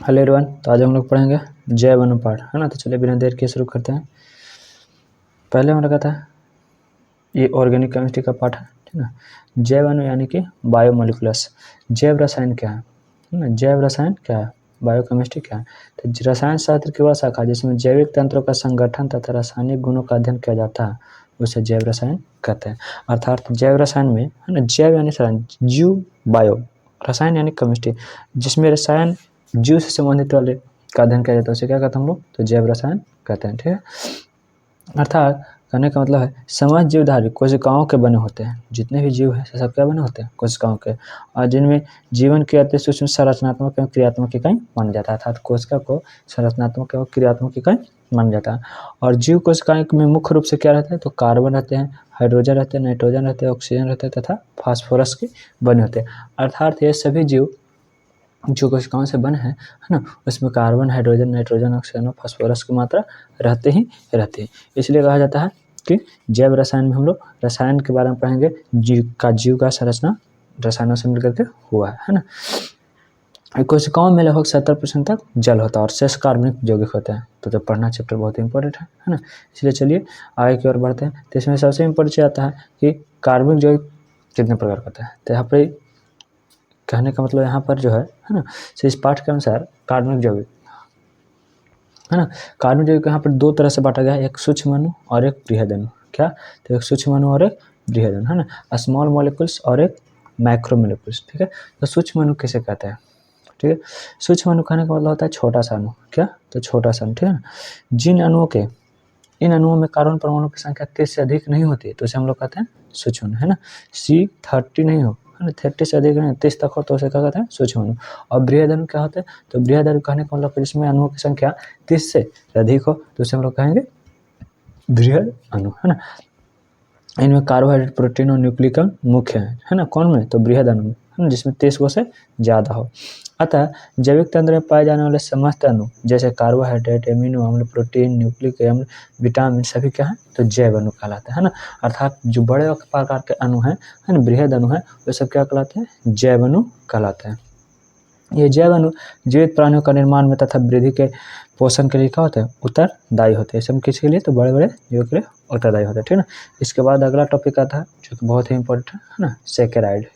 Hello everyone, तो आज हम लोग पढ़ेंगे जैव अनुपात, है ना। तो चलिए बिना देर के शुरू करते हैं। पहले हम लगा था ये ऑर्गेनिक केमिस्ट्री का पाठ है, ठीक ना। जैव अणु यानी कि बायोमोलिकुलस। जैव रसायन क्या है ना। जैव रसायन क्या है, बायोकेमिस्ट्री क्या है। तो रसायन शास्त्र की वह शाखा जिसमें जैविक तंत्रों का संगठन तथा रासायनिक गुणों का अध्ययन किया जाता है उसे जैव रसायन कहते हैं। अर्थात जैव रसायन में, है ना, जैव यानी रसायन, जीव, बायो, रसायन यानी केमिस्ट्री, जिसमें रसायन जीव से संबंधित वाले का अध्ययन किया जाता है उसे क्या कहते हैं हम लोग, तो जैव रसायन कहते हैं, ठीक है। अर्थात कहने का मतलब है समस्त जीवधारी कोशिकाओं के बने होते हैं। जितने भी जीव हैं सब क्या बने होते हैं, कोशिकाओं के, और जिनमें जीवन की अति सूक्ष्म संरचनात्मक एवं क्रियात्मक इकाई माना जाता है। अर्थात कोशिका को संरचनात्मक एवं क्रियात्मक इकाई माना जाता है। और जीव कोशिकाएं में मुख्य रूप से क्या रहता है, तो कार्बन रहते हैं, हाइड्रोजन रहते हैं, नाइट्रोजन रहते हैं, ऑक्सीजन रहते हैं तथा फास्फोरस के बने होते हैं। अर्थात ये सभी जीव जो कोशिकाओं से बने हैं, है ना, उसमें कार्बन, हाइड्रोजन, नाइट्रोजन, ऑक्सीजन और फास्फोरस की मात्रा रहती ही रहती है। इसलिए कहा जाता है कि जैव रसायन में हम लोग रसायन के बारे में पढ़ेंगे, जीव का संरचना रसायनों से मिलकर के हुआ है ना। कोशिकाओं में लगभग 70% तक जल होता है और शेष कार्बनिक यौगिक होते हैं। तो जब पढ़ना चैप्टर बहुत ही इंपॉर्टेंट है ना। इसलिए चलिए आगे की ओर बढ़ते हैं। तो इसमें सबसे इम्पोर्टेंट आता है कि कार्बनिक यौगिक कितने प्रकार का होता है। तो यहाँ पर कहने का मतलब यहाँ पर जो है ना, तो इस पाठ के अनुसार कार्बनिक यौगिक, है ना, कार्बनिक यौगिक यहाँ पर दो तरह से बांटा गया है, एक सूक्ष्म अणु और एक बृहद अणु। क्या, तो एक सूक्ष्म अणु और एक बृहद अणु, है ना, स्मॉल मॉलिक्यूल्स और एक माइक्रो मॉलिक्यूल्स, ठीक है। तो सूक्ष्म अणु किसे कहते हैं, ठीक है। सूक्ष्म अणु कहने का मतलब होता है छोटा सा अणु, क्या, तो छोटा सा अणु, ठीक है ना। जिन अणुओं के, इन अणुओं में कार्बन परमाणु की संख्या 30 से अधिक नहीं होती तो उसे हम लोग कहते हैं सूक्ष्म अणु, है ना। C30 नहीं हो, है ना, 30 से अधिक नहीं, 30 तक हो तो उसे क्या कहते हैं, सूक्ष्म अणु। और बृहद अणु क्या होता है, तो बृहद अणु कहने का मतलब जिसमें अणुओं की संख्या 30 से अधिक हो तो उसे हम लोग कहेंगे बृहद अणु, है ना। इनमें कार्बोहाइड्रेट, प्रोटीन और न्यूक्लिक अम्ल मुख्य है ना, कौन में, तो बृहद अणु में, है ना, जिसमें 30 को से ज़्यादा हो। अतः जैविक तंत्र में पाए जाने वाले समस्त अणु जैसे कार्बोहाइड्रेट, एमिनो अम्ल, प्रोटीन, न्यूक्लिक अम्ल, विटामिन सभी क्या है, तो जैव अणु कहलाते हैं ना। अर्थात जो बड़े प्रकार के अणु हैं, है ना, बृहद अणु है, वे सब क्या कहलाते हैं, जैव अणु कहलाते हैं। ये जैव अणु जीवित प्राणियों का निर्माण में तथा वृद्धि के पोषण के लिए क्या होते हैं, उत्तरदायी होते हैं। सब किसके लिए, तो बड़े बड़े जीवों के लिए उत्तरदायी होते हैं, ठीक है ना। इसके बाद अगला टॉपिक आता है जो कि बहुत ही इंपॉर्टेंट है ना, सैकेराइड,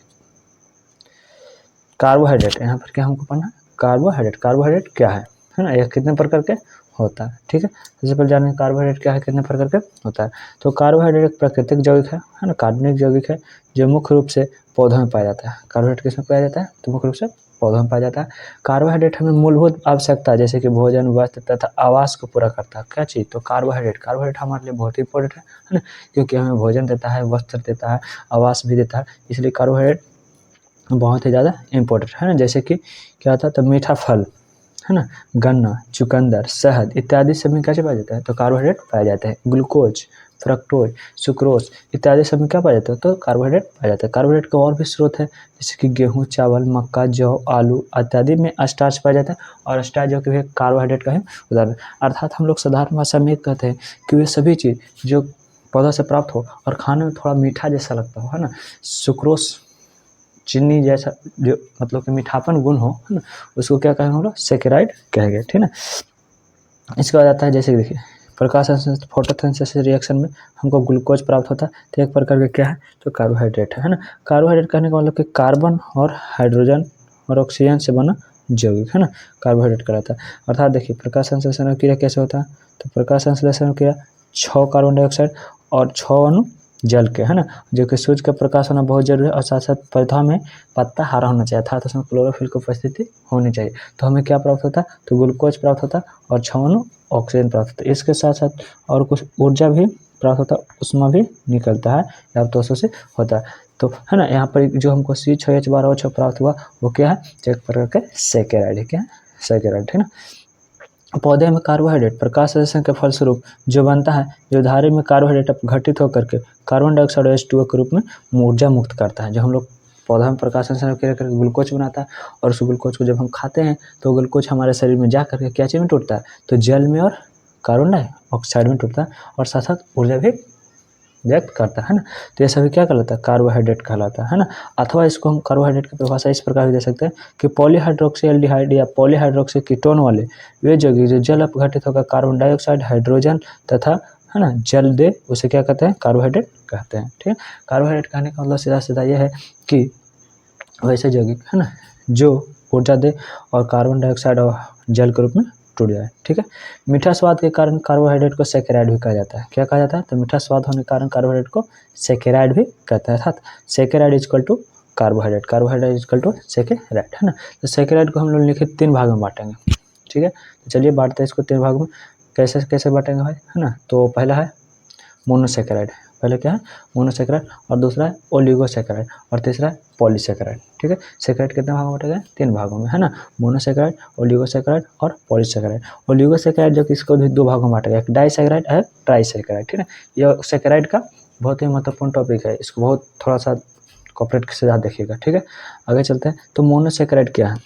कार्बोहाइड्रेट। यहाँ पर क्या हमको पढ़ना है, कार्बोहाइड्रेट। कार्बोहाइड्रेट क्या है ना, यह कितने प्रकार के होता है, ठीक है। सबसे पहले जानेंगे कार्बोहाइड्रेट क्या है, कितने प्रकार के होता है। तो कार्बोहाइड्रेट एक प्राकृतिक यौगिक है ना, कार्बनिक यौगिक है जो मुख्य रूप से पौधों में पाया जाता है। कार्बोहाइड्रेट किसमें पाया जाता है, तो मुख्य रूप से पौधों में पाया जाता है। कार्बोहाइड्रेट हमें मूलभूत आवश्यकता जैसे कि भोजन, वस्त्र तथा आवास को पूरा करता है। क्या चीज़, तो कार्बोहाइड्रेट। कार्बोहाइड्रेट हमारे लिए बहुत ही इंपॉर्टेंट है ना, क्योंकि हमें भोजन देता है, वस्त्र देता है, आवास भी देता है, इसलिए कार्बोहाइड्रेट बहुत ही ज़्यादा इम्पोर्टेंट है ना। जैसे कि क्या होता है, तो मीठा फल, है ना, गन्ना, चुकंदर, शहद इत्यादि सब में क्या पाया जाता है, तो कार्बोहाइड्रेट पाया जाता है। ग्लूकोज, फ्रक्टोज, सुक्रोज इत्यादि सब में क्या पाया जाता है, तो कार्बोहाइड्रेट पाया जाता है। कार्बोहाइड्रेट का और भी स्रोत है जैसे कि गेहूँ, चावल, मक्का, जौ, आलू इत्यादि में स्टार्च पाया जाता है, और स्टार्च जो कि भी कार्बोहाइड्रेट का है उदाहरण। अर्थात हम लोग साधारण भाषा में कहते हैं कि वे सभी चीज़ जो पौधा से प्राप्त हो और खाने में थोड़ा मीठा जैसा लगता हो, है ना, सुक्रोज चीनी जैसा जो मतलब कि मीठापन गुण हो, है ना, उसको क्या कहेंगे हम लोग, सैकेराइड कहेंगे, ठीक है ना। इसके बाद आता है जैसे कि देखिए प्रकाश संश्लेषण, फोटोसिंथेसिस रिएक्शन में हमको ग्लूकोज प्राप्त होता है, तो एक प्रकार का क्या है, तो कार्बोहाइड्रेट है ना। कार्बोहाइड्रेट कहने का मतलब कि कार्बन और हाइड्रोजन और ऑक्सीजन से बना यौगिक, है ना, कार्बोहाइड्रेट कहलाता है। अर्थात देखिए प्रकाश संश्लेषण क्रिया कैसे होता है, तो प्रकाश संश्लेषण क्रिया 6 कार्बन डाइऑक्साइड और 6 अणु जल के, है ना, जो कि सूर्य का प्रकाश होना बहुत जरूरी है, और साथ साथ पौधा में पत्ता हरा होना चाहिए था, तो उसमें क्लोरोफिल की उपस्थिति होनी चाहिए। तो हमें क्या प्राप्त होता है, तो ग्लूकोज प्राप्त होता है और 6 अणु ऑक्सीजन प्राप्त होता है। इसके साथ साथ और कुछ ऊर्जा भी प्राप्त होता है, उसमें भी निकलता है या तो से होता है, तो है ना। यहाँ पर जो हमको C6H12O6 प्राप्त हुआ वो क्या है, एक प्रकार के सैकेराइड है, क्या है, सैकेराइड, है ना। पौधे में कार्बोहाइड्रेट प्रकाश संश्लेषण के फलस्वरूप जो बनता है, जो धारी में कार्बोहाइड्रेट घटित होकर के कार्बन डाइऑक्साइड और H2O के रूप में ऊर्जा मुक्त करता है। जो हम लोग पौधा में प्रकाश संश्लेषण करके ग्लूकोज बनाता है, और उस ग्लूकोज को जब हम खाते हैं तो ग्लूकोज हमारे शरीर में जा करके क्या चीज़ में टूटता है, तो जल में और कार्बन डाइऑक्साइड में टूटता है, और साथ साथ ऊर्जा भी व्यक्त करता है ना। तो ये सभी क्या कहलाता है, कार्बोहाइड्रेट कहलाता है ना। अथवा इसको हम कार्बोहाइड्रेट की परिभाषा इस प्रकार भी दे सकते हैं कि पॉलीहाइड्रोक्सी एल्डिहाइड या पॉलीहाइड्रोक्सी कीटोन वाले वे यौगिक जो जल अपघटित होकर कार्बन डाइऑक्साइड, हाइड्रोजन तथा है ना जल दे, उसे क्या कहते हैं, कार्बोहाइड्रेट कहते हैं। ठीक है, कार्बोहाइड्रेट कहने का मतलब सीधा सीधा यह है कि वैसे यौगिक है ना जो ऊर्जा दे और कार्बन डाइऑक्साइड और जल के रूप में टूट जाए। ठीक है, मीठा स्वाद के कारण कार्बोहाइड्रेट को सैकेराइड भी कहा जाता है। क्या कहा जाता है, तो मीठा स्वाद होने के कारण कार्बोहाइड्रेट को सैकेराइड भी कहता है। अर्थात saccharide equal to carbohydrate, carbohydrate equal to saccharide, है ना। तो सैकेराइड को हम लोग लिखित 3 भाग में बांटेंगे। ठीक है, तो चलिए बांटते हैं इसको 3 भाग में। कैसे कैसे बांटेंगे भाई, है ना। तो पहला है मोनोसैकेराइड, पहले क्या है मोनोसैकेराइड, और दूसरा है ओलिगोसैकेराइड, और तीसरा है पॉलीसैकेराइड। ठीक है, सैकेराइड कितने भागों में बांटे गए, 3 भागों में, है ना। मोनोसैकेराइड, ओलिगोसैकेराइड और पॉलीसैकेराइड। ओलिगोसैकेराइड जो कि इसको 2 भागों में बांटा गया, एक डाइसैकेराइड और ट्राइसैकेराइड। ठीक है, यह सैकेराइड का बहुत ही महत्वपूर्ण टॉपिक है, इसको बहुत थोड़ा सा कॉपरेट से ज़्यादा देखिएगा। ठीक है, आगे चलते हैं। तो मोनोसैकेराइड क्या है,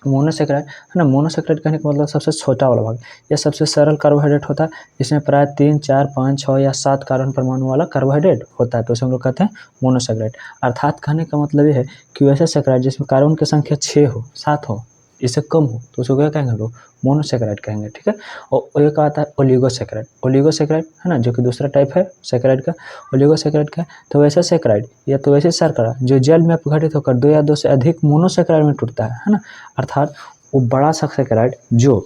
मोनोसैकेराइड है ना। मोनोसैकेराइड कहने का मतलब सबसे छोटा वाला भाग, यह सबसे सरल कार्बोहाइड्रेट होता है। इसमें प्राय 3, 4, 5, 6 या 7 कार्बन परमाणु वाला कार्बोहाइड्रेट होता है, तो उसे हम लोग कहते हैं मोनोसैकेराइड। अर्थात कहने का मतलब ये है कि वैसे सैकेराइड जिसमें कार्बन की संख्या 6 हो, 7 हो, इससे कम हो, तो उसको क्या कहेंगे हम लोग, मोनोसैकेराइड कहेंगे। ठीक है, और एक आता है ओलिगोसैकेराइड। ओलिगोसैकेराइड है ना, जो कि दूसरा टाइप है सैकेराइड का। ओलिगोसैकेराइड का तो वैसा सैकेराइड या तो वैसे शर्करा जो जल में अपघटित होकर 2 या 2 से अधिक मोनोसैकेराइड में टूटता है ना। अर्थात वो बड़ा सा सैकेराइड जो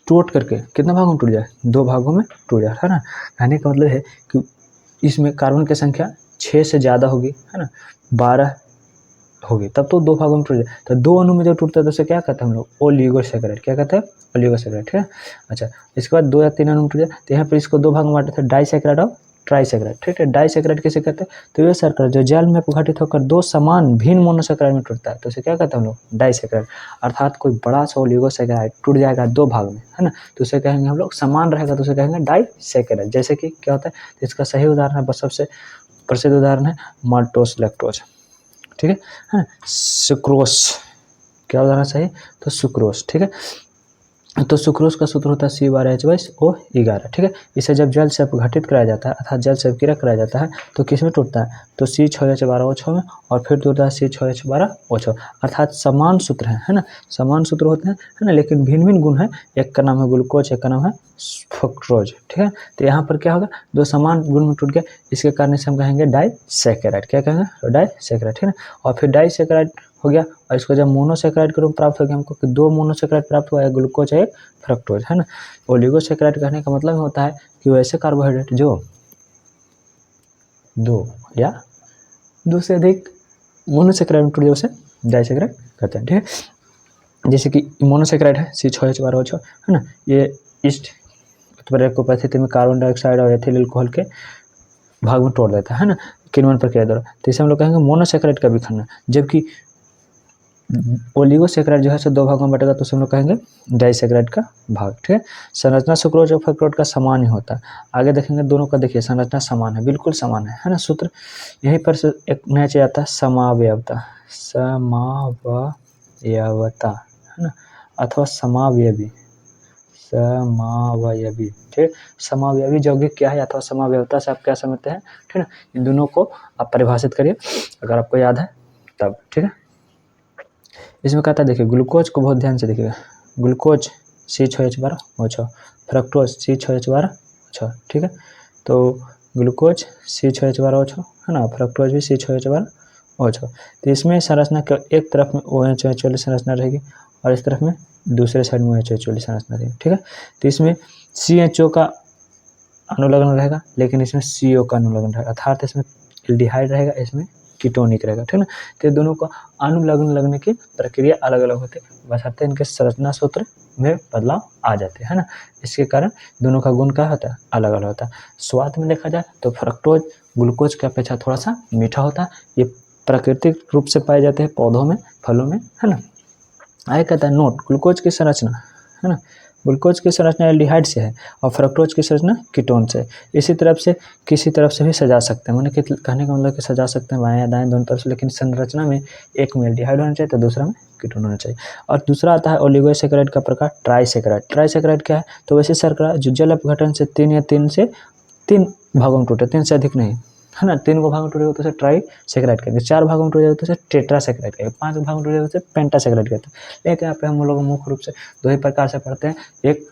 टूट करके कितने भागों में टूट जाए, 2 भागों में टूट जाए, है ना। कहने का मतलब है कि इसमें कार्बन की संख्या 6 से ज़्यादा होगी, है ना, 12 होगी, तब तो 2 भागों में टूट जाए। तो 2 अणु में जब टूटता है तो उसे क्या कहते हैं हम लोग, ओलिगोसैकेराइड। क्या कहते हैं, ओलिगोसैकेराइड। ठीक है, अच्छा, इसके बाद 2 या 3 अणु में टूट जाए, तो यहाँ पर इसको 2 भाग में बांटे थे, डाइसैकेराइड और ट्राइसैकेराइड। ठीक है, डाइसैकेराइड किसे कहते हैं, तो ये शर्करा जो जल में अपघटित होकर 2 समान भिन्न मोनोसैकेराइड में टूटता है, तो उसे क्या कहते हैं हम लोग, डाइसैकेराइड। अर्थात कोई बड़ा सा ओलिगोसैकेराइड टूट जाएगा 2 भाग में, है ना, तो उसे कहेंगे हम लोग, समान रहेगा तो उसे कहेंगे डाइसैकेराइड। जैसे कि क्या होता है, तो इसका सही उदाहरण है, बस सबसे प्रसिद्ध उदाहरण है माल्टोस लैक्टोज। ठीक है, सुक्रोज, क्या उदाहरण सही, तो सुक्रोज। ठीक है, तो सुक्रोज का सूत्र होता है C12H2O11। ठीक है, इसे जब जल से अपघटित कराया जाता है, अर्थात जल से अपक्रिया कराया जाता है, तो किस में टूटता है, तो C6H12O6 में, और फिर टूटता है C6H12O6। अर्थात समान सूत्र है ना, समान सूत्र होते हैं, है ना, लेकिन भिन्न भिन्न गुण है। एक का नाम है ग्लूकोज, एक का नाम है फ्रुक्टोज। ठीक है, तो यहाँ पर क्या होगा, 2 समान गुण में टूट गया, इसके कारण से हम कहेंगे डाइसैकेराइड। क्या कहेंगे, डाइसैकेराइड। ठीक है, और फिर डाइसैकेराइड हो गया, और इसको जब मोनोसैकेराइड के रूप में प्राप्त हो गया हमको कि 2 मोनोसैकेराइड प्राप्त हुआ है, ग्लूकोज एक फ्रक्टोज, है ना। ओलिगोसैकेराइड कहने का मतलब होता है कि वैसे कार्बोहाइड्रेट जो 2 या 2 से अधिक मोनोसैकेराइड में टूट जाए उसे डाइसैकेराइड कहते हैं। ठीक है, जैसे कि मोनोसैकेराइड है C6H12O6, है ना, ये इस उत्प्रेरक उपस्थिति में कार्बन डाइऑक्साइड और एथिल अल्कोहल के भाग में तोड़ देता है ना, किण्वन प्रक्रिया द्वारा, तो इसे हम लोग कहेंगे मोनोसैकेराइड का विखंडन। जबकि ओलिगोसैकेराइड जो है 2 भागों में बटेगा, तो उसे हम लोग कहेंगे डाइसैकेराइड का भाग। ठीक है, संरचना सुक्रोज और फ्रक्टोज का समान ही होता है। आगे देखेंगे दोनों का, देखिए संरचना समान है, बिल्कुल समान है ना। सूत्र यहीं पर से एक नया चीज आता है, समावयवता, समावयवता, है ना, अथवा समावयवी, समावयवी। ठीक, समावयवी यौगिक क्या है अथवा समावयवता से आप क्या समझते हैं। ठीक है, इन दोनों को आप परिभाषित करिए अगर आपको याद है तब। ठीक है, इसमें कहता है, देखिए ग्लूकोज को बहुत ध्यान से देखिएगा, ग्लूकोज C6H12O6, फ्रक्टोज C6H12O6। ठीक है, तो ग्लूकोज C6H12O6, है ना, फ्रक्टोज भी C6H12O6। तो इसमें संरचना के एक तरफ में OH वाली संरचना रहेगी और इस तरफ में दूसरे साइड में OH वाली संरचना रहेगी। ठीक है, तो इसमें CHO का अनुलग्न रहेगा, लेकिन इसमें CO का अनुलग्न रहेगा, अर्थात इसमें एल्डिहाइड रहेगा, इसमें कीटोनिक रहेगा। ठीक है ना, तो दोनों को अनुलग्न लगने की प्रक्रिया अलग अलग होती है, बशर्ते इनके संरचना सूत्र में बदलाव आ जाते हैं ना। इसके कारण दोनों का गुण क्या होता है, अलग अलग होता है। स्वाद में देखा जाए तो फ्रक्टोज ग्लूकोज की अपेक्षा थोड़ा सा मीठा होता है। ये प्राकृतिक रूप से पाए जाते हैं पौधों में, फलों में, है ना। आगे कहता है नोट, ग्लूकोज की संरचना, है ना, ग्लूकोज की संरचना एल्डिहाइड से है और फ्रक्टोज की संरचना कीटोन से। इसी तरफ से किसी तरफ से भी सजा सकते हैं, मैंने कहने का मतलब कि सजा सकते हैं बाएं या दाएं दोनों तरफ से, लेकिन संरचना में एक में एल्डिहाइड होना चाहिए तो दूसरा में कीटोन होना चाहिए। और दूसरा आता है ओलिगोसैकेराइड का प्रकार ट्राइसैकेराइड। ट्राइसैकेराइड क्या है, तो वैसे शर्करा जो जल अपघटन से 3 या 3 से 3 भागों में टूटे, 3 से अधिक नहीं, है ना। 3 भागों में टूटेगा तो उसे ट्राई सेक्राइड कहेंगे, 4 भागों में टूट जाएगा तो उसे टेट्रा सेक्राइड कहेंगे, 5 भागों में टूट जाएगा तो उसे पेंटा सेक्राइड कहते हैं। लेकिन यहाँ पे हम लोग मुख्य रूप से 2 ही प्रकार से पढ़ते हैं, एक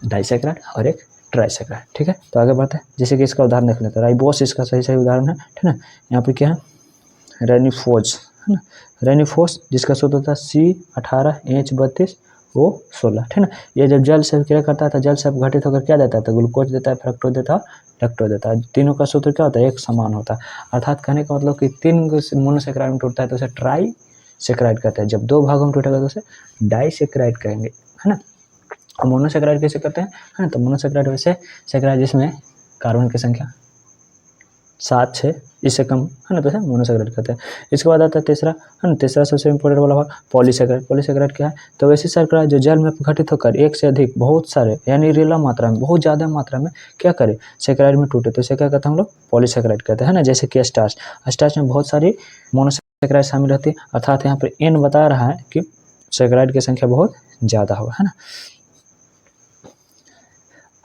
डाइसेक्राइड और एक ट्राइसेक्राइड, ठीक है। तो आगे बढ़ते हैं, जैसे कि इसका उदाहरण देख लेते हैं। राइबोस इसका सही उदाहरण है, ठीक है। यहाँ पे क्या है, रेनिफोज, है ना, रेनिफोस जिसका सूत्र होता है C18H32O16, ठीक है ना। ये जब जल से क्रिया करता है तो जल से घटित होकर क्या देता है, तो ग्लूकोज देता है, फ्रक्टोज देता है, लैक्टोज देता है। तीनों का सूत्र क्या होता है, एक समान होता है। अर्थात कहने का मतलब कि 3 मोनोसेक्राइड में टूटता है तो उसे ट्राई सेक्राइड कहते हैं, जब 2 भागों में टूटेगा तो उसे डाइसेक्राइड कहेंगे, है ना। और मोनोसेक्राइड कैसे करते हैं, है ना, तो मोनोसेक्राइड वैसे सेक्राइड जिसमें कार्बन की संख्या 7, 6 इससे कम, है ना, तो मोनोसेक्राइड कहते हैं। इसके बाद आता है तीसरा, है ना, तीसरा सबसे इंपॉर्टेंट वाला भाग पॉलीसेक्राइड। पॉलीसेक्राइड क्या है, तो वैसी शर्करा जो जल में घटित होकर एक से अधिक बहुत सारे यानी रिला मात्रा में, बहुत ज़्यादा मात्रा में क्या करे, सेक्राइड में टूटे, तो इसे क्या कहते हैं हम लोग, पॉलीसेक्राइड कहते हैं, है ना। जैसे कि स्टार्च, स्टार्च में बहुत सारी मोनोसेक्राइड शामिल रहती है, अर्थात यहाँ पर n बता रहा है कि सेक्राइड की संख्या बहुत ज़्यादा होगा, है ना।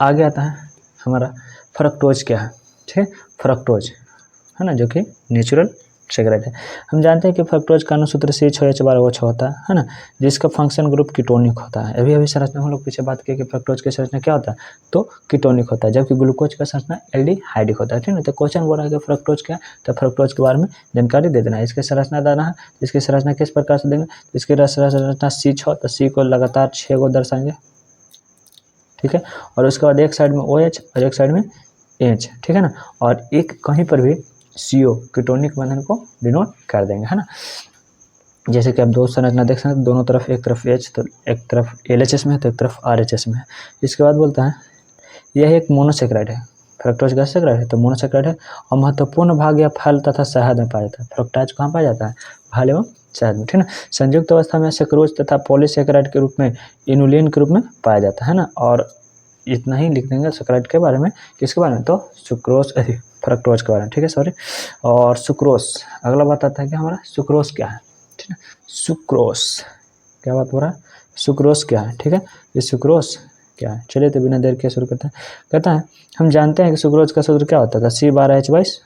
आगे आता है हमारा फ्रक्टोज क्या है, ठीक है, फ्रक्टोज, है ना, जो कि नेचुरल सेक्राइड है। हम जानते हैं कि फ्रक्टोज का अनुसूत्र C6H12O6 होता है ना, जिसका फंक्शन ग्रुप कीटोनिक होता है। अभी संरचना हम लोग पीछे बात की कि फ्रक्टोज की संरचना क्या होता है, तो कीटोनिक होता है, जबकि ग्लूकोज का संरचना एल्डिहाइडिक होता है, ठीक है। तो क्वेश्चन बोल रहा है कि फ्रक्टोज क्या है, तो फ्रक्टोज के बारे में जानकारी दे देना है। इसकी संरचना देना है, इसकी संरचना किस प्रकार से देंगे, इसकी संरचना C6, तो C को लगातार 6 को दर्शाएंगे, ठीक है। और उसके बाद एक साइड में OH और एक साइड में H, ठीक है ना। और एक कहीं पर भी CO कीटोनिक बंधन को डिनोट कर देंगे, है ना। जैसे कि आप दो संरचना देख सकते हैं, दोनों तरफ, एक तरफ H तो एक तरफ LHS में है, तो एक तरफ RHS में है। इसके बाद बोलता है यह एक मोनोसेक्राइड है, फ्रक्टोज का सेक्राइड है, तो मोनोसेक्राइड है और महत्वपूर्ण भाग या फल तथा शहद में पाया जाता है। फ्रक्टोज कहाँ पाया जाता है, फल एवं शहद में, ठीक है। संयुक्त अवस्था में सेक्रोज तथा पॉलीसेक्राइड के रूप में इनुलिन के रूप में पाया जाता है ना। और इतना ही लिख देंगे सेक्राइड के बारे में, किसके बारे में, तो सुक्रोज, फ्रक्टोज के बारे में, ठीक है, सॉरी। और सुक्रोज, अगला बात आता है कि हमारा सुक्रोज क्या है, ठीक है। सुक्रोज क्या बात हो रहा है, सुक्रोज क्या है, ठीक है, ये सुक्रोज क्या है। चलिए तो बिना देर के शुरू करते हैं। कहता है हम जानते हैं कि सुक्रोज का सूत्र क्या होता था, C12H22,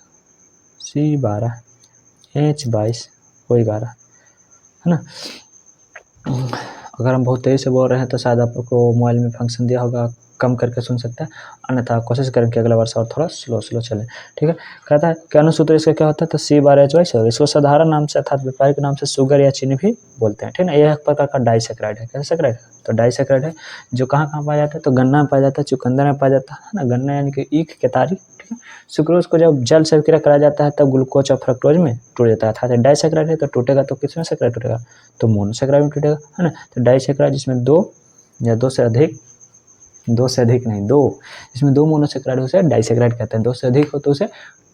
C12H22O11, है ना। अगर हम बहुत तेज़ी से बोल रहे हैं तो शायद आपको मोबाइल में फंक्शन दिया होगा, कम करके सुन सकते हैं, अन्यथा कोशिश करें कि अगला वर्ष और थोड़ा स्लो चले, ठीक है। कहता है कि अनुसूत्र इसका क्या होता है, तो C12H22, और इसको साधारण नाम से अर्थात व्यापारिक नाम से शुगर या चीनी भी बोलते हैं, ठीक है ना। यह एक प्रकार का डाइसेक्राइड है, कैसा सेक्राइड है, तो डाइसेक्राइड है, जो कहाँ पाया जाता है, तो गन्ना में पाया जाता है, चुकंदर में पाया जाता है ना, गन्ना यानी कि ईख, केतारी, ठीक है। सुक्रोज को जब जल से विक्रिया कराया जाता है तब ग्लूकोज और फ्रक्टोज में टूट जाता है, अर्थात डाइसेक्राइड है तो टूटेगा तो किस में सेक्राइड टूटेगा, तो मोनोसेक्राइड में टूटेगा, है ना। तो डाइसेक्राइड जिसमें दो या दो से अधिक नहीं, दो, इसमें दो मोनोसेक्राइड हो उसे डाइसेक्राइड कहते हैं, दो से अधिक हो तो उसे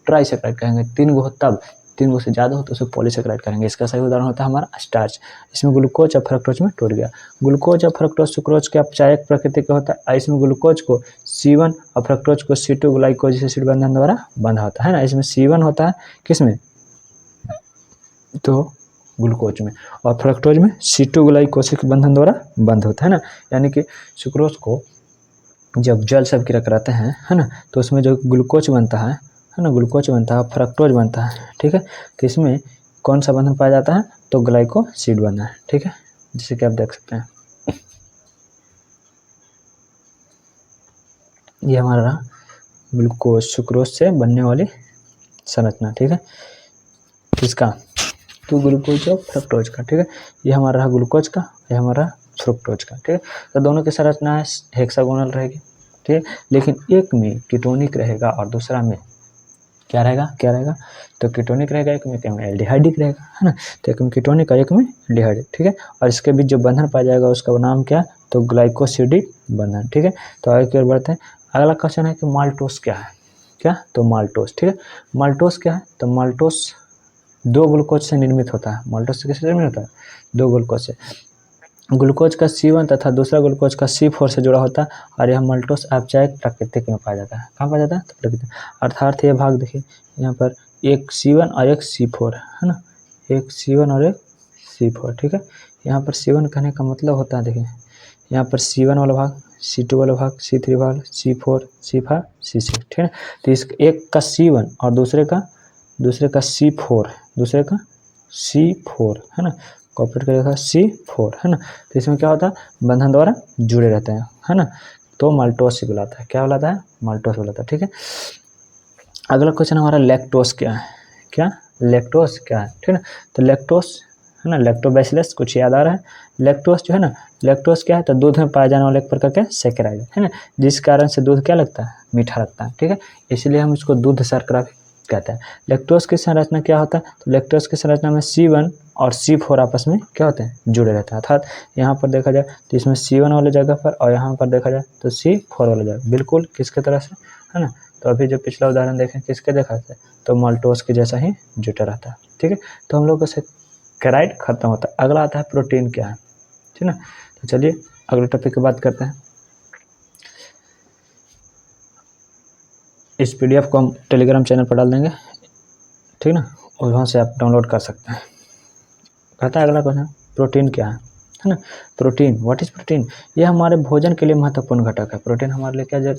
ट्राइसेक्राइड कहेंगे, 3 गो हो तब, 3 गो से ज़्यादा हो तो उसे पॉलीसेक्राइड करेंगे। इसका सही उदाहरण होता है हमारा स्टार्च, इसमें ग्लूकोज और फ्रक्टोज में टूट गया। ग्लूकोज और फ्रक्टोज सुक्रोज के अपचायक प्रकृति का होता है, इसमें ग्लूकोज को C1 और फ्रक्टोज को C2 ग्लाइकोज एसिड बंधन द्वारा बंधा होता है ना। इसमें C1 होता है किसमें, तो ग्लूकोज में, और फ्रक्टोज में C2 ग्लाइकोसिक बंधन द्वारा बंध होता है ना। यानी कि सुक्रोज को जब जल से विक्रिया कराते हैं, है ना, तो उसमें जो ग्लूकोज बनता है ना, ग्लूकोज बनता है, फ्रक्टोज बनता है, ठीक है। तो इसमें कौन सा बंधन पाया जाता है, तो ग्लाइकोसिड बंधन, ठीक है, जैसे कि आप देख सकते हैं। ये हमारा रहा ग्लूकोज सुक्रोज से बनने वाली संरचना, ठीक है, किसका, तो ग्लूकोज और फ्रक्टोज का, ठीक है। ये हमारा रहा ग्लूकोज का, ये हमारा फ्रुक्टोज का, ठीक है। तो दोनों की संरचना हेक्सागोनल रहेगी, ठीक है, लेकिन एक में कीटोनिक रहेगा और दूसरा में क्या रहेगा, तो कीटोनिक रहेगा, एक में एल्डिहाइडिक रहेगा, है ना। तो एक में कीटोनिक और एक में एल्डिहाइडिक, ठीक है। और इसके बीच जो बंधन पाया जाएगा उसका नाम क्या, तो ग्लाइकोसिडिक बंधन, ठीक है। तो आगे की ओर बढ़ते हैं। अगला क्वेश्चन है कि माल्टोस क्या है, तो माल्टोस, ठीक है। माल्टोस क्या है, तो माल्टोस 2 ग्लूकोज से निर्मित होता है। माल्टोस किससे निर्मित होता है, 2 ग्लूकोज से। ग्लूकोज का C1 तथा दूसरा ग्लूकोज का C4 से जुड़ा होता है, और यह माल्टोस अपचायक प्राकृतिक में पाया जाता है। कहाँ पाया जाता है, तो प्राकृतिक, अर्थात ये भाग देखिए यहाँ पर एक C1 और एक C4 है ना, एक C1 और एक C4, ठीक है। यहाँ पर C1 कहने का मतलब होता है, देखिए यहाँ पर C1 वाला भाग C2 वाला भाग, C3 भाग, C4, C5, C6, ठीक है। तो इस एक का C1 और दूसरे का C4, दूसरे का C4, है ना, कॉपरेट करेगा C4, है ना। तो इसमें क्या होता है, बंधन द्वारा जुड़े रहते हैं, है ना, तो माल्टोस से बुलाता है, क्या बुलाता है, माल्टोस बुलाता है, ठीक है। अगला क्वेश्चन हमारा लैक्टोस क्या है, क्या लैक्टोस क्या है, ठीक है ना। तो लैक्टोस है ना, लैक्टोबैसिलस, कुछ याद आ रहा है। लैक्टोस जो है ना, लैक्टोस क्या है, तो दूध में पाए जाने वाले एक प्रकार के सैकराइड, है ना, जिस कारण से दूध क्या लगता है, मीठा लगता है, ठीक है, इसलिए हम इसको दूध शर्करा भी कहते हैं। लैक्टोस की संरचना क्या होता है, तो लैक्टोस की संरचना में C1 और C4 आपस में क्या होते हैं, जुड़े रहते हैं। अर्थात यहाँ पर देखा जाए तो इसमें C1 वाले जगह पर और यहाँ पर देखा जाए तो C4 वाले जगह, बिल्कुल किसके तरह से, है ना। तो अभी जो पिछला उदाहरण देखें किसके देखा था, तो माल्टोस के जैसा ही जुटा रहता है, ठीक है। तो हम लोग का सैकराइड खत्म होता है। अगला आता है प्रोटीन क्या है, ठीक है ना। तो चलिए अगले टॉपिक की बात करते हैं। इस PDF को हम टेलीग्राम चैनल पर डाल देंगे, ठीक ना, और वहाँ से आप डाउनलोड कर सकते हैं। कहता है अगला क्वेश्चन, प्रोटीन क्या है ना। प्रोटीन, व्हाट इज प्रोटीन, ये हमारे भोजन के लिए महत्वपूर्ण घटक है। प्रोटीन हमारे लिए क्या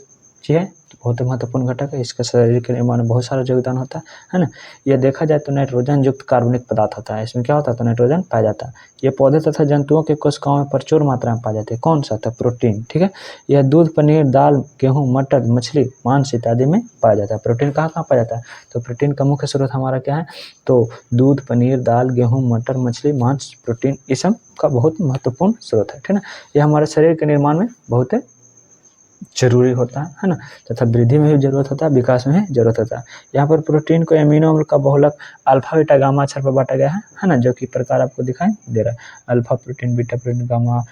चीज़ है, बहुत महत्वपूर्ण घटक है। इसका शरीर के निर्माण में बहुत सारा योगदान होता है ना। यह देखा जाए तो नाइट्रोजन युक्त कार्बनिक पदार्थ होता है। इसमें क्या होता है, तो नाइट्रोजन पाया जाता है। ये पौधे तथा जंतुओं के कोशिकाओं में प्रचुर मात्रा में पाया जाता है। कौन सा था, प्रोटीन, ठीक है। यह दूध, पनीर, दाल, गेहूँ, मटर, मछली, मांस इत्यादि में पाया जाता है। प्रोटीन कहाँ कहाँ पाया जाता है, तो प्रोटीन का मुख्य स्रोत हमारा क्या है, तो दूध, पनीर, दाल, गेहूँ, मटर, मछली, मांस, प्रोटीन, ये सब का बहुत महत्वपूर्ण स्रोत है, ठीक है ना। यह हमारे शरीर के निर्माण में बहुत जरूरी होता है ना, तथा वृद्धि में भी जरूरत होता है, विकास में भी जरूरत होता है। यहाँ पर प्रोटीन को एमिनो अम्ल का बहुलक अल्फा, बीटा, गामा अक्षर पर बांटा गया है ना, जो कि प्रकार आपको दिखाई दे रहा है। Alpha protein, beta protein, gamma,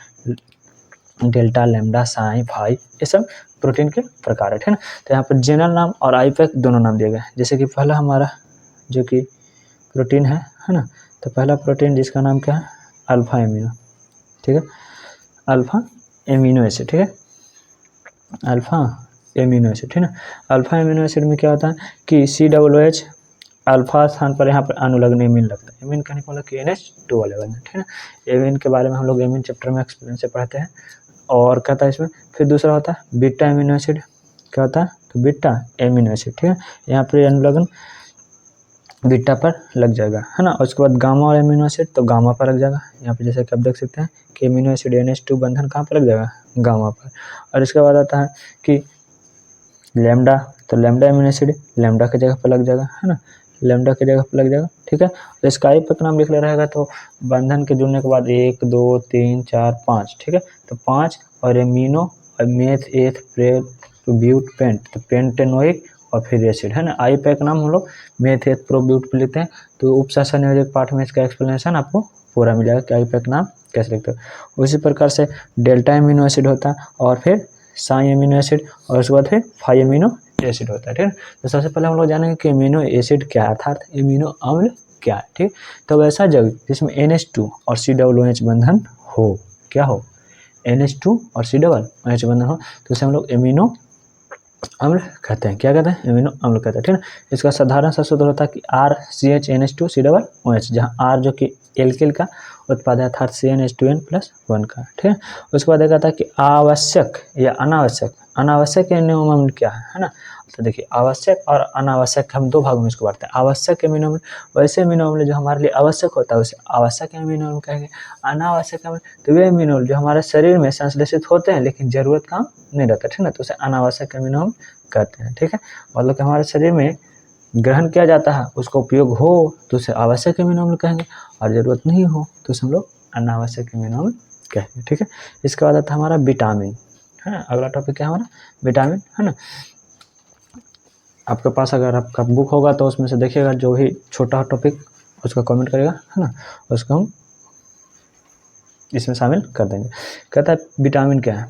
delta, lambda, psi, phi, ये सब प्रोटीन के प्रकार है, ठीक है ना। तो यहाँ पर जनरल नाम और आईपैक दोनों नाम दिए गए, जैसे कि पहला हमारा जो कि प्रोटीन है ना, तो पहला प्रोटीन जिसका नाम क्या है, अल्फा एमिनो, ठीक है, अल्फा एमिनो एसिड, ठीक है, अल्फा एमिनो एसिड, ठीक है ना। अल्फा एमिनो एसिड में क्या होता है कि COOH अल्फा स्थान पर यहाँ पर अनुलग्न एमीन लगता है। एमीन कहने का मतलब कि NH2 वाले बने, ठीक है ना। एमीन के बारे में हम लोग एमीन चैप्टर में एक्सपीरियंस से पढ़ते हैं। और कहता है इसमें फिर दूसरा होता है बीटा एमिनो एसिड, क्या होता है, तो बीटा एमिनो एसिड, ठीक है, यहाँ पर अनुलग्न बीटा पर लग जाएगा, है ना। उसके बाद गामा और एमिनो एसिड, तो गामा पर लग जाएगा। यहाँ पे जैसे कि आप देख सकते हैं कि एमिनो एसिड NH2 बंधन कहाँ पर लग जाएगा, गामा पर। और इसके बाद आता है कि लैम्डा, तो लैम्डा एमिनो एसिड लैम्डा की जगह पर लग जाएगा, है ना, लैम्डा की जगह पर लग जाएगा, ठीक है। तो इसका आईपैक नाम लिख ले रहेगा, तो बंधन के जुड़ने के बाद 1 2 3 4 5, ठीक है, तो 5 और एमिनो और मेथ, एथ, प्रेल, ब्यूट, पेंट, तो पेंटेनोइक और फिर एसिड, है ना। आईपैक नाम हम लोग मेथ, एथ, प्रो, ब्यूट पे लेते हैं। तो उपशासन नियोजक पाठ में इसका एक्सप्लेनेशन आपको पूरा मिल जाएगा कि आईपैक नाम कैसे लिखते हो। उसी प्रकार से डेल्टा एमिनो एसिड होता है और फिर साई एमिनो एसिड और उसके बाद फिर फाई एमिनो एसिड होता है, ठीक है। तो सबसे पहले हम लोग जानेंगे कि एमिनो एसिड क्या है, अर्थात एमिनो अम्ल क्या है, ठीक। तो वैसा जग जिसमें NH2 और COOH बंधन हो, क्या हो, NH2 और COOH बंधन हो, तो उसे हम लोग एमिनो अम्ल कहते हैं। क्या कहते हैं, एमिनो अम्ल कहते हैं, ठीक है। इसका साधारण सा सूत्र होता है कि RCH NH2COOH, जहाँ R जो कि एल्किल का उत्पाद है, अर्थात CnH2n+1 का, ठीक है। उसके बाद कहता है कि आवश्यक या अनावश्यक, अनावश्यक एमिनो अम्ल क्या है ना। तो देखिए आवश्यक और अनावश्यक हम दो भागों में इसको बांटते हैं। आवश्यक एमिनो अम्ल वैसे एमिनो अम्ल जो हमारे लिए आवश्यक होता है उसे आवश्यक एमिनो अम्ल कहेंगे। अनावश्यक अम्ल तो वे एमिनो अम्ल जो हमारे शरीर में संश्लेषित होते हैं लेकिन जरूरत काम नहीं रहता, ठीक है, तो उसे अनावश्यक एमिनो अम्ल कहते हैं, ठीक है। मतलब कि हमारे शरीर में ग्रहण किया जाता है, उसका उपयोग हो तो उसे आवश्यक एमिनो अम्ल कहेंगे, और जरूरत नहीं हो तो उसे हम लोग अनावश्यक एमिनो अम्ल कहेंगे, ठीक है। इसके बाद आता है हमारा विटामिन, है ना। अगला टॉपिक क्या है हमारा, विटामिन, है ना। आपके पास अगर आपका बुक होगा तो उसमें से देखिएगा, जो भी छोटा टॉपिक उसका कमेंट करेगा, है ना, उसको हम इसमें शामिल कर देंगे। कहता है विटामिन क्या है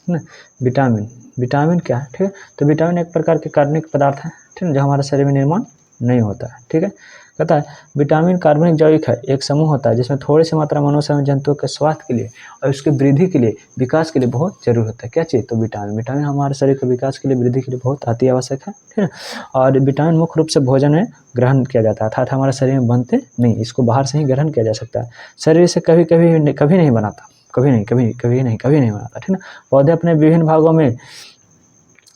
ना, विटामिन, विटामिन क्या है, ठीक है। तो विटामिन एक प्रकार के कार्बनिक पदार्थ है, ठीक है, जो हमारे शरीर में निर्माण नहीं होता है, ठीक है। कहता है विटामिन कार्बनिक जैविक है, एक समूह होता है जिसमें थोड़ी सी मात्रा मनुष्य एवं जंतुओं के स्वास्थ्य के लिए और उसकी वृद्धि के लिए, विकास के लिए बहुत जरूरी होता है। क्या चीज़, तो विटामिन। विटामिन हमारे शरीर के विकास के लिए, वृद्धि के लिए बहुत अति आवश्यक है, ठीक है। और विटामिन मुख्य रूप से भोजन में ग्रहण किया जाता है, अर्थात हमारे शरीर में बनते नहीं, इसको बाहर से ही ग्रहण किया जा सकता है। शरीर से कभी नहीं बनाता, कभी नहीं बनाता, ठीक है ना। पौधे अपने विभिन्न भागों में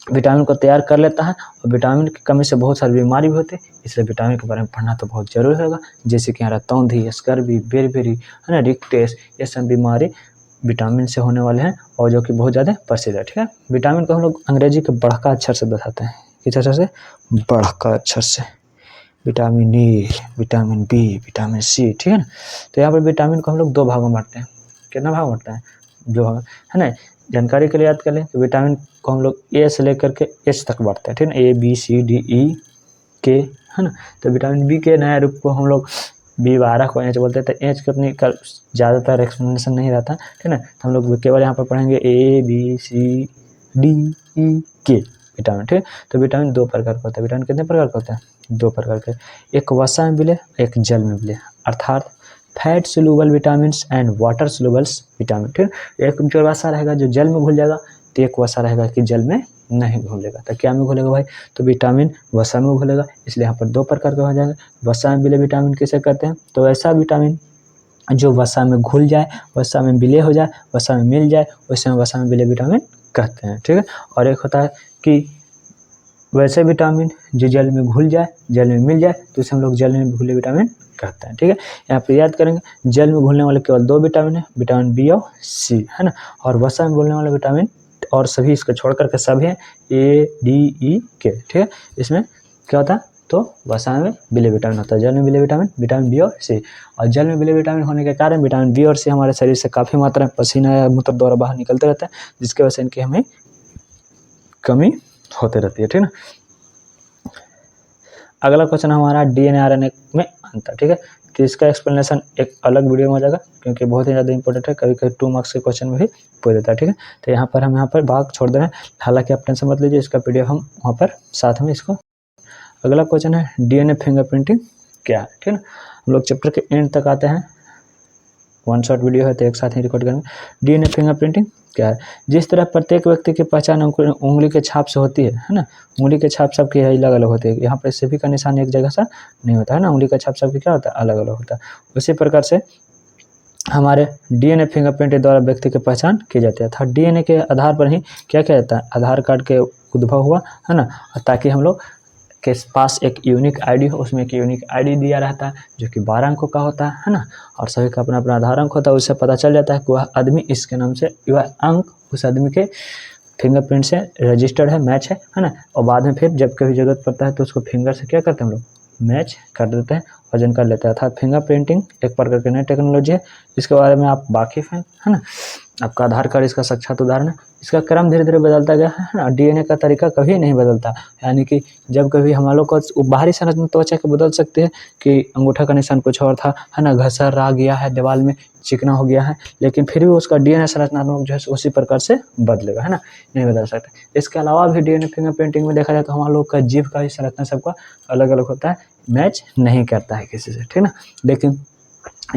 विटामिन को तैयार कर लेता है और विटामिन की कमी से बहुत सारी बीमारी भी होती है, इसलिए विटामिन के बारे में पढ़ना तो बहुत जरूरी होगा। जैसे कि यहाँ तौंधी, स्कर्वी, बेरबेरी, है ना, रिक्टेस, ये सब बीमारी विटामिन से होने वाले हैं और जो कि बहुत ज़्यादा प्रसिद्ध है, ठीक है। विटामिन को हम लोग अंग्रेजी के बड़का अक्षर से बताते हैं, किस अक्षर से, बड़का अक्षर से। Vitamin A, vitamin B, vitamin C, ठीक है ना। तो यहाँ पर विटामिन को हम लोग 2 भागों में बांटते हैं। कितना भाग बांटते हैं, 2 भाग, है ना। जानकारी के लिए याद कर लें कि विटामिन को हम लोग ए से लेकर के एच तक बांटते हैं, ठीक है ना, ABCDE के, है ना। तो विटामिन बी के नए रूप को हम लोग B12 को एच बोलते हैं। तो एच की अपनी ज़्यादातर एक्सप्लेनेशन नहीं रहता, ठीक है ना। तो हम लोग केवल यहाँ पर पढ़ेंगे ABCDE के विटामिन, ठीक है। तो विटामिन 2 प्रकार का होता है। विटामिन कितने प्रकार का होता है, 2 प्रकार के, एक वसा में मिले, एक जल में मिले, अर्थात fat soluble vitamin and water solubles vitamin, ठीक है। एक जो वसा रहेगा जो जल में घुल जाएगा, तो एक वसा रहेगा कि जल में नहीं घुलेगा। तो क्या में घुलेगा भाई, तो विटामिन वसा में घुलेगा, इसलिए यहाँ पर 2 प्रकार का हो जाएगा। वसा में मिले विटामिन किसे कहते हैं, तो ऐसा विटामिन जो वसा में घुल जाए, वसा में विलय हो जाए, वसा में मिल जाए, वैसे वसा में विलय विटामिन कहते हैं, ठीक है। और एक होता है कि वैसे विटामिन जो जल में घुल जाए, जल में मिल जाए, तो इसे हम लोग जल में घुले विटामिन कहते हैं, ठीक है। यहाँ पे याद करेंगे, जल में घुलने वाले केवल 2 विटामिन है, विटामिन बी और सी, है ना। और वसा में घुलने वाले विटामिन और सभी इसको छोड़ करके सभी हैं ADE के, ठीक है। इसमें क्या होता है, तो वसा में विलय विटामिन होता है, जल में विलय विटामिन विटामिन बी और सी। और जल में विलय विटामिन होने के कारण विटामिन बी और सी हमारे शरीर से काफ़ी मात्रा में पसीना या मूत्र द्वारा बाहर निकलते रहता है, जिसकी वजह से इनकी हमें कमी होते रहती है, ठीक है ना। अगला क्वेश्चन हमारा DNA RNA में अंतर, ठीक है। तो इसका एक्सप्लेनेशन एक अलग वीडियो में हो जाएगा, क्योंकि बहुत ही ज़्यादा इंपॉर्टेंट है, कभी कभी 2 मार्क्स के क्वेश्चन में भी पूछ देता है, ठीक है। तो यहाँ पर हम भाग छोड़ दे रहे हैं, हालांकि आप टेंशन मत लीजिए, इसका PDF हम वहाँ पर साथ में इसको। अगला क्वेश्चन है DNA फिंगरप्रिंटिंग क्या है, ठीक है ना। हम लोग चैप्टर के एंड तक आते हैं, 1 शॉर्ट वीडियो है तो एक साथ ही रिकॉर्ड करेंगे। DNA फिंगरप्रिंटिंग क्या है, जिस तरह प्रत्येक व्यक्ति की पहचान उंगली के छाप से होती है ना। उंगली के छाप सबकी अलग अलग होती है, यहाँ पर सभी का निशान एक जगह सा नहीं होता है ना, उंगली का छाप सबकी क्या होता है, अलग अलग होता है। उसी प्रकार से हमारे DNA फिंगरप्रिंट के द्वारा व्यक्ति की पहचान की जाती है, अर्थात DNA के आधार पर ही क्या क्या जाता है, आधार कार्ड के उद्भव हुआ, है ना। ताकि हम लोग के पास एक यूनिक आईडी हो, उसमें एक यूनिक आईडी दिया रहता है जो कि 12 अंकों का होता है ना। और सभी का अपना अपना आधार अंक होता है, उससे पता चल जाता है कि वह आदमी इसके नाम से, वह अंक उस आदमी के फिंगरप्रिंट से रजिस्टर्ड है, मैच है ना। और बाद में फिर जब कभी ज़रूरत पड़ता है तो उसको फिंगर से क्या करते हैं हम लोग, मैच कर देते हैं, वजन कर लेते हैं। अर्थात फिंगर प्रिंटिंग एक प्रकार की नई टेक्नोलॉजी है, इसके बारे में आप वाकिफ़ हैं, है ना। आपका आधार कार्ड इसका साक्षात उदाहरण है। इसका क्रम धीरे धीरे बदलता गया है ना, DNA का तरीका कभी नहीं बदलता, यानी कि जब कभी हम लोग को बाहरी संरचना त्वचा के बदल सकते हैं कि अंगूठा का निशान कुछ और था, है ना, घसर रह गया है, दीवार में चिकना हो गया है, लेकिन फिर भी उसका DNA संरचनात्मक जो है उसी प्रकार से बदलेगा, है ना, नहीं बदल सकता। इसके अलावा भी DNA फिंगर प्रिंटिंग में देखा जाए तो हम लोग का जीभ का ही संरचना सबका अलग अलग होता है, मैच नहीं करता है किसी से, ठीक ना। लेकिन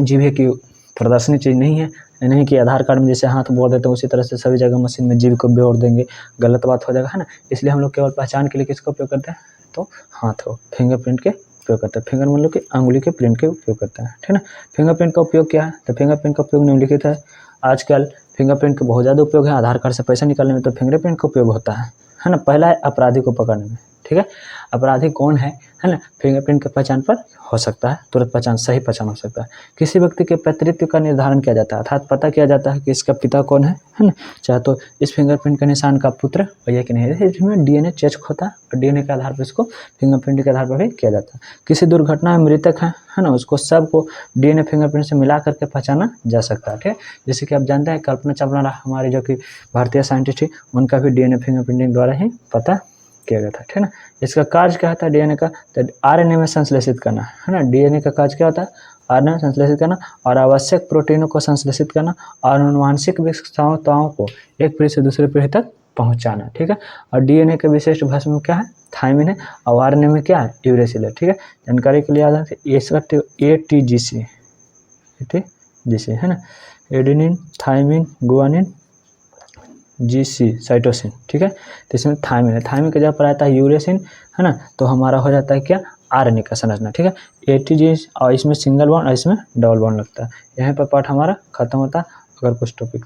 जीभ की प्रदर्शनी चीज़ नहीं है, नहीं कि आधार कार्ड में जैसे हाथ बोल देते हैं उसी तरह से सभी जगह मशीन में जीभ को जोड़ देंगे, गलत बात हो जाएगा, है ना। इसलिए हम लोग केवल पहचान के लिए किसका उपयोग करते हैं, तो हाथ को फिंगरप्रिंट के उपयोग करते हैं। फिंगर मतलब कि अंगुली के प्रिंट के उपयोग करते हैं, ठीक है ना। फिंगरप्रिंट का उपयोग क्या है, तो फिंगरप्रिंट का उपयोग निम्नलिखित है। आजकल फिंगरप्रिंट का बहुत ज़्यादा उपयोग है, आधार कार्ड से पैसा निकालने में तो फिंगरप्रिंट का उपयोग होता है ना। पहला है अपराधी को पकड़ने में, ठीक है। अपराधी कौन है ना, फिंगरप्रिंट के पहचान पर हो सकता है, तुरंत पहचान, सही पहचान हो सकता है। किसी व्यक्ति के पितृत्व का निर्धारण किया जाता है, अर्थात पता किया जाता है कि इसका पिता कौन है ना। चाहे तो इस फिंगरप्रिंट के निशान का पुत्र भैया कि नहीं, इसमें DNA चेक होता है और DNA के आधार पर इसको फिंगरप्रिंट के आधार पर भी किया जाता है। किसी दुर्घटना में मृतक है ना, उसको सबको DNA फिंगरप्रिंट से मिला करके पहचाना जा सकता है, ठीक है। जैसे कि आप जानते हैं कल्पना चावला हमारे जो कि भारतीय साइंटिस्ट थी, उनका भी DNA फिंगरप्रिंटिंग द्वारा ही पता किया गया था, ठीक है ना। इसका कार्य क्या होता है DNA का, तो RNA में संश्लेषित करना, है ना। DNA का कार्य क्या होता है, RNA में संश्लेषित करना और आवश्यक प्रोटीनों को संश्लेषित करना और अनुवांशिक विशेषताओं को एक पीढ़ी से दूसरे पीढ़ी तक पहुंचाना, ठीक है। और DNA के विशिष्ट भस्म क्या है, थायमिन है, और RNA में क्या है, यूरेसिल है, ठीक है। जानकारी के लिए याद है इसका ATGC, है ना, adenine thymine guanine GC cytosine, ठीक है। तो इसमें थायमिन है, थायमिन के जगह पर आता है यूरेसिन, है ना। तो हमारा हो जाता है क्या, RNA का संरचना, ठीक है। ATG और इसमें सिंगल बॉन्ड और इसमें डबल बॉन्ड लगता है। यहाँ पर पार्ट हमारा खत्म होता है। अगर कुछ टॉपिक